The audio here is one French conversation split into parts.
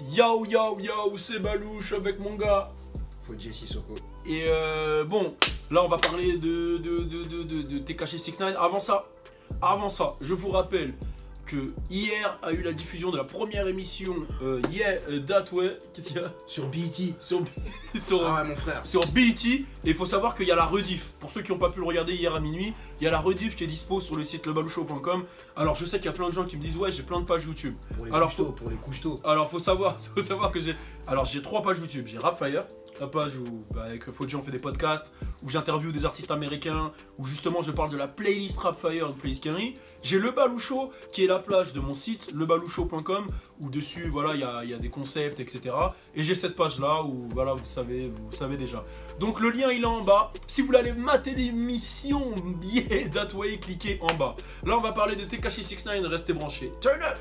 Yo yo yo, c'est Balouche avec mon gars. Faut Jesse Soko. Et bon, là on va parler de Tekashi 69. Avant ça, je vous rappelle que hier a eu la diffusion de la première émission Yeah That Way. Qu'est-ce qu'il y a Sur BET. sur Ah ouais, mon frère. sur BET. Et il faut savoir qu'il y a la rediff. Pour ceux qui n'ont pas pu le regarder hier à minuit, il y a la rediff qui est dispo sur le site lebalouchot.com. Alors je sais qu'il y a plein de gens qui me disent ouais, j'ai plein de pages YouTube. Pour les Alors, couche-tôt, pour les couche-tôt. Alors faut savoir que j'ai 3 pages YouTube. J'ai Rapfire, la page où avec Fodji on fait des podcasts, où j'interviewe des artistes américains, où justement je parle de la playlist Rapfire, de playlist Kenry. J'ai Le Balouchot qui est la page de mon site lebalouchot.com où dessus voilà il y a des concepts etc. Et j'ai cette page là où voilà vous savez déjà. Donc le lien il est en bas. Si vous voulez aller mater l'émission Yeah That Way, cliquez en bas. Là on va parler de Tekashi 69, restez branchés. Turn up.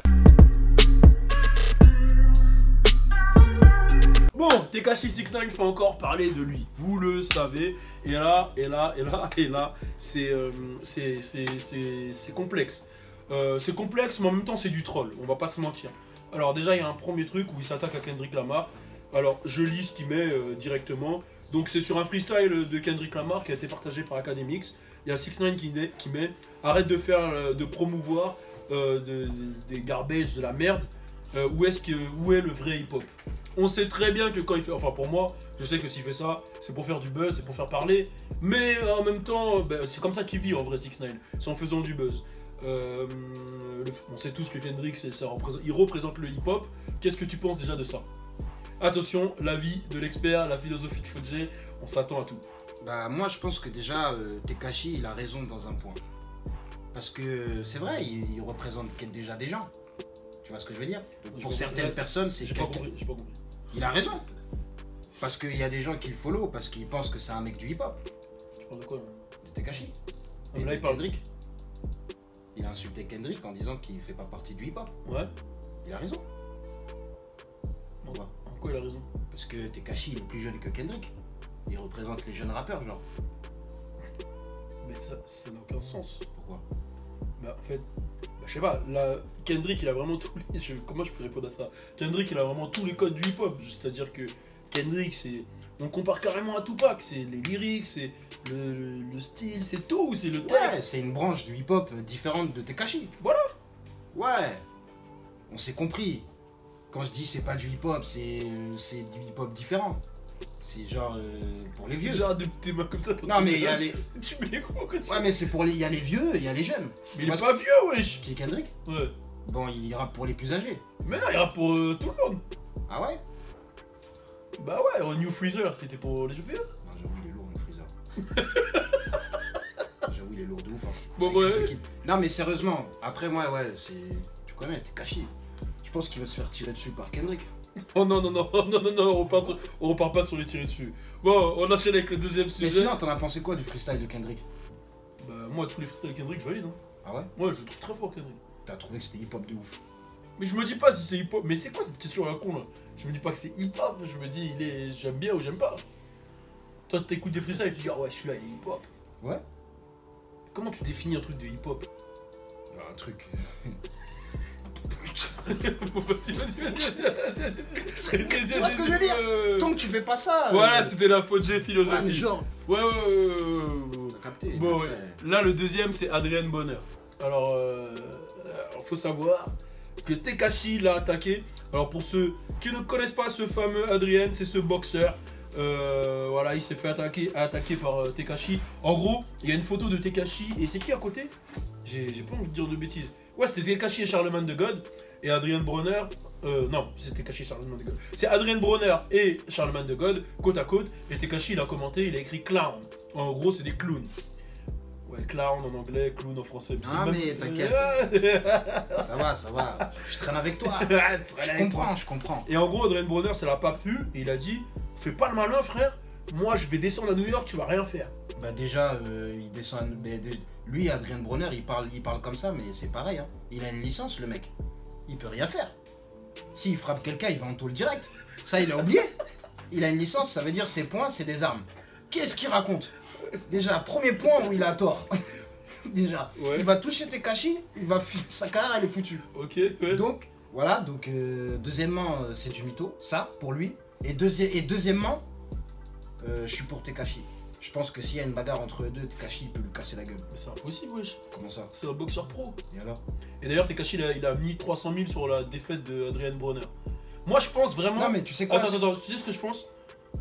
Bon, Tekashi 69 faut encore parler de lui, vous le savez. Et là, c'est complexe. C'est complexe, mais en même temps c'est du troll, on va pas se mentir. Alors déjà, il y a un premier truc où il s'attaque à Kendrick Lamar. Alors, je lis ce qu'il met directement. Donc c'est sur un freestyle de Kendrick Lamar qui a été partagé par Academics. Il y a 69 qui met « Arrête de promouvoir des garbage, de la merde. Où est le vrai hip-hop ?» On sait très bien que quand il fait... Enfin pour moi, je sais que s'il fait ça, c'est pour faire du buzz, c'est pour faire parler. Mais en même temps, c'est comme ça qu'il vit en vrai 69, c'est en faisant du buzz. On sait tous que Kendrick, il représente le hip-hop. Qu'est-ce que tu penses déjà de ça? Attention, l'avis de l'expert, la philosophie de Fodji, on s'attend à tout. Bah moi je pense que déjà Tekashi il a raison dans un point. Parce que c'est vrai, il représente déjà des gens. Tu vois ce que je veux dire? Pour certaines personnes, c'est quelqu'un... J'ai pas compris. Il a raison. Parce qu'il y a des gens qui le follow, parce qu'ils pensent que c'est un mec du hip-hop. Tu parles de quoi là? De Tekashi. Ah, Et là, de il parle. Kendrick. Il a insulté Kendrick en disant qu'il fait pas partie du hip-hop. Ouais. Il a raison. Pourquoi? En quoi il a raison? Parce que Tekashi il est plus jeune que Kendrick. Il représente les jeunes rappeurs, genre. Mais ça n'a aucun sens. Pourquoi? Bah en fait, je sais pas, là, Kendrick il a vraiment tous les... Comment je peux répondre à ça? Kendrick il a vraiment tous les codes du hip-hop, c'est-à-dire que Kendrick c'est... On compare carrément à Tupac, c'est les lyrics, c'est le style, c'est tout, c'est le texte. Ouais, c'est une branche du hip-hop différente de Tekashi. Voilà. Ouais. On s'est compris. Quand je dis c'est pas du hip-hop, c'est du hip-hop différent. C'est genre pour les vieux. Genre de tes mains comme ça. Non mais il y a les... Tu mets les gros que tu... Ouais mais c'est pour les... Il y a les vieux et il y a les jeunes. Mais il est pas vieux wesh. Qui est Kendrick? Ouais. Bon il ira pour les plus âgés. Mais non, il ira pour tout le monde. Ah ouais? Bah ouais, New Freezer c'était pour les vieux. Non j'avoue il est lourd le Freezer. J'avoue il est lourd de ouf. Hein. Bon ouais. Non mais sérieusement, après moi ouais c'est... Tu connais, Tekashi. Je pense qu'il va se faire tirer dessus par Kendrick. Oh non, on repart pas sur les tirer dessus. Bon, on enchaîne avec le deuxième sujet. Mais sinon, t'en as pensé quoi du freestyle de Kendrick? Bah, moi, tous les freestyles de Kendrick, je valide. Hein. Ah ouais? Ouais, je le trouve très fort, Kendrick. T'as trouvé que c'était hip-hop de ouf? Mais je me dis pas si c'est hip-hop. Mais c'est quoi cette question à la con là? Je me dis pas que c'est hip-hop, je me dis j'aime bien ou j'aime pas. Toi, t'écoutes des freestyles et tu dis ah ouais, celui-là il est hip-hop. Ouais? Comment tu définis un truc de hip-hop? Un truc. Bon, vas-y. Tu vois ce que je veux dire? Tant que tu fais pas ça. Voilà, c'était la Fodji philosophie. Ouais, mais genre. Ouais. T'as capté. Bon, ouais. Là, le deuxième, c'est Adrien Bonheur. Alors, faut savoir que Tekashi l'a attaqué. Alors, pour ceux qui ne connaissent pas ce fameux Adrien, c'est ce boxeur. Voilà, il s'est fait attaquer par Tekashi. En gros, il y a une photo de Tekashi. Et c'est qui à côté? J'ai pas envie de dire de bêtises. Ouais, c'était Tekashi et Charlemagne de God. Et Adrien Bronner. Non, c'est Tekashi et Charlemagne de God. C'est Adrien Bronner et Charlemagne de God, côte à côte. Et Tekashi, il a commenté, il a écrit clown. En gros, c'est des clowns. Ouais, clown en anglais, clown en français. Ah, mais t'inquiète. Ça va. Je traîne avec toi. Je comprends. Et en gros, Adrien Bronner, ça l'a pas plu. Et il a dit fais pas le malin, frère. Moi, je vais descendre à New York, tu vas rien faire. Bah, déjà, il descend. Lui, Adrien Bronner, il parle comme ça, mais c'est pareil. Hein. Il a une licence, le mec. Il peut rien faire. S'il frappe quelqu'un, il va en tôle direct. Ça, il a oublié. Il a une licence, ça veut dire ses poings, c'est des armes. Qu'est-ce qu'il raconte? Déjà, premier point où il a tort. Déjà, ouais. Il va toucher Tekashi, sa carrière, elle est foutue. Ok, ouais. Donc, Voilà, donc deuxièmement, c'est du mytho, ça, pour lui. Et deuxièmement, je suis pour Tekashi. Je pense que s'il y a une bagarre entre eux deux, Tekashi il peut lui casser la gueule. Mais c'est impossible, wesh. Comment ça? C'est un boxeur pro. Et alors? Et d'ailleurs, Tekashi, il a mis 300 000 sur la défaite de Adrian Broner. Moi, je pense vraiment. Non, mais tu sais quoi? Attends, tu sais ce que je pense?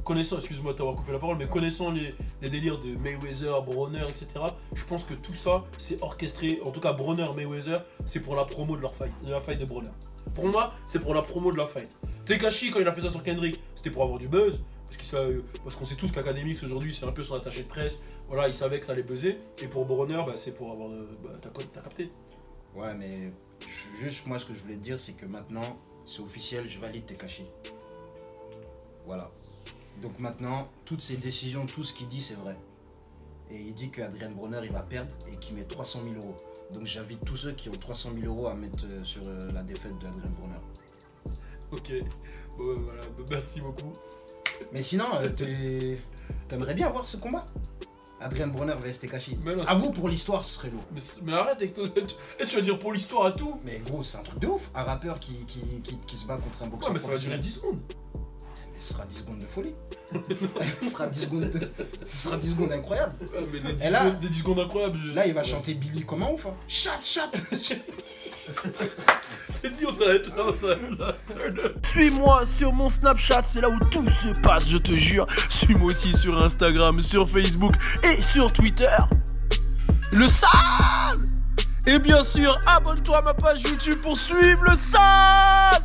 Connaissant, excuse-moi de t'avoir coupé la parole, mais connaissant les délires de Mayweather, Broner, etc., je pense que tout ça, c'est orchestré. En tout cas, Broner, Mayweather, c'est pour la promo de leur fight, de la fight de Broner. Pour moi, c'est pour la promo de la fight. Tekashi, quand il a fait ça sur Kendrick, c'était pour avoir du buzz. Parce qu'on sait tous qu'Academics aujourd'hui, c'est un peu son attaché de presse. Voilà, il savait que ça allait buzzer. Et pour Broner, bah, c'est pour avoir. T'as capté. Ouais, mais juste moi, ce que je voulais te dire, c'est que maintenant, c'est officiel, je valide Tekashi. Voilà. Donc maintenant, toutes ces décisions, tout ce qu'il dit, c'est vrai. Et il dit qu'Adrian Broner, il va perdre et qu'il met 300 000 euros. Donc j'invite tous ceux qui ont 300 000 euros à mettre sur la défaite d'Adrian Broner. Ok, bon, voilà, merci beaucoup. Mais sinon, t'aimerais bien voir ce combat? Adrian Broner vs Tekashi. À vous, pour l'histoire, ce serait lourd. Mais arrête avec toi. Tu vas dire pour l'histoire à tout. Mais gros, c'est un truc de ouf. Un rappeur qui se bat contre un boxeur. Ouais, mais ça va durer 10 secondes. Mais ce sera 10 secondes de folie. Ce sera 10 secondes incroyables. Ouais, mais des 10 secondes incroyables. Là, il va chanter Billy comme un ouf. Hein. Chat. Vas-y, on s'arrête là, Suis-moi sur mon Snapchat, c'est là où tout se passe, je te jure. Suis-moi aussi sur Instagram, sur Facebook et sur Twitter. Le sale. Et bien sûr, abonne-toi à ma page YouTube pour suivre le sale.